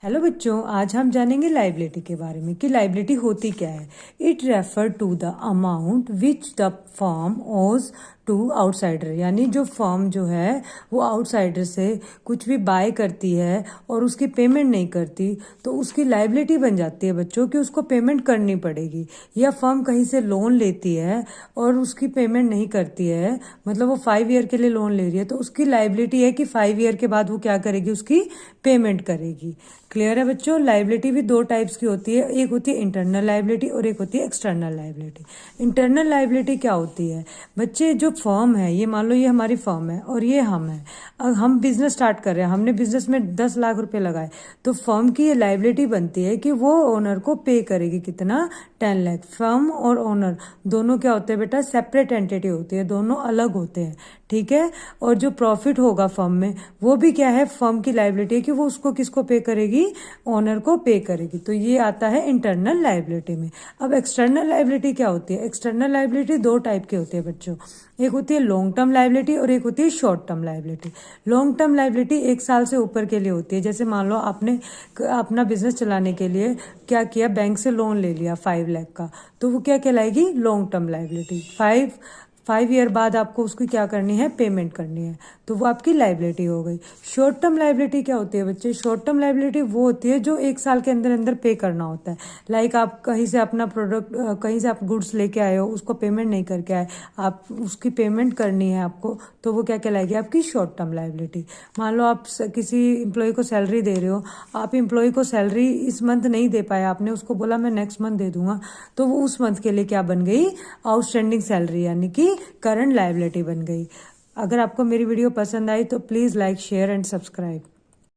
Hello बच्चों, आज हम जानेंगे लाइबिलिटी के बारे में कि लाइबिलिटी होती क्या है। It refer to the amount which the firm owes to outsider, यानी जो फर्म जो है वो आउटसाइडर से कुछ भी बाय करती है और उसकी पेमेंट नहीं करती तो उसकी लाइबिलिटी बन जाती है बच्चों कि उसको पेमेंट करनी पड़ेगी। या फर्म कहीं से लोन लेती है और उसकी पेमेंट नहीं करती है, मतलब वो 5 ईयर के लिए लोन ले रही है, तो उसकी लाइबिलिटी है कि 5 ईयर के बाद वो क्या करेगी, उसकी पेमेंट करेगी। क्लियर है बच्चों। लाइबिलिटी भी दो टाइप्स की होती है, एक होती है इंटरनल लाइबिलिटी और एक होती है एक्सटर्नल लाइबिलिटी। इंटरनल लाइबिलिटी क्या होती है बच्चे, जो फर्म है, ये मान लो ये हमारी फर्म है और ये हम है, अब हम बिजनेस स्टार्ट कर रहे हैं, हमने बिजनेस में 10 लाख रुपए लगाए, तो फर्म की ये लाइबिलिटी बनती है कि वो ओनर को पे करेगी कितना, 10 लाख। फर्म और ओनर दोनों क्या होते हैं बेटा, सेपरेट एंटिटी होती है, दोनों अलग होते हैं, ठीक है। और जो प्रॉफिट होगा फर्म में वो भी क्या है, फर्म की लाइबिलिटी है कि वो उसको किसको पे करेगी, ओनर को पे करेगी। तो ये आता है इंटरनल लाइबिलिटी में। अब एक्सटर्नल लाइबिलिटी क्या होती है? एक्सटर्नल लाइबिलिटी दो टाइप की होती है बच्चों, एक होती है लॉन्ग टर्म लाइबिलिटी और एक होती है short term liability. Long term liability 1 साल से ऊपर के लिए होती है। जैसे मान लो आपने अपना बिजनेस चलाने के लिए क्या किया, बैंक से लोन ले लिया 5 लाख का, तो वो क्या कहलाएगी, लॉन्ग टर्म लाइबिलिटी। 5 ईयर बाद आपको उसकी क्या करनी है, पेमेंट करनी है, तो वो आपकी लाइबिलिटी हो गई। शॉर्ट टर्म लाइबिलिटी क्या होती है बच्चे? शॉर्ट टर्म लाइबिलिटी वो होती है जो 1 साल के अंदर अंदर पे करना होता है। लाइक आप कहीं से अपना प्रोडक्ट, कहीं से आप गुड्स लेके आए हो, उसको पेमेंट नहीं करके आए, आप उसकी पेमेंट करनी है आपको, तो वो क्या कहलाएगी, आपकी शॉर्ट टर्म लाइबिलिटी। मान लो आप किसी एम्प्लॉय को सैलरी दे रहे हो, आप एम्प्लॉय को सैलरी इस मंथ नहीं दे पाए, आपने उसको बोला मैं नेक्स्ट मंथ दे दूंगा, तो वो उस मंथ के लिए क्या बन गई, आउटस्टैंडिंग सैलरी, यानी कि करंट लायबिलिटी बन गई। अगर आपको मेरी वीडियो पसंद आई तो please like, share and subscribe.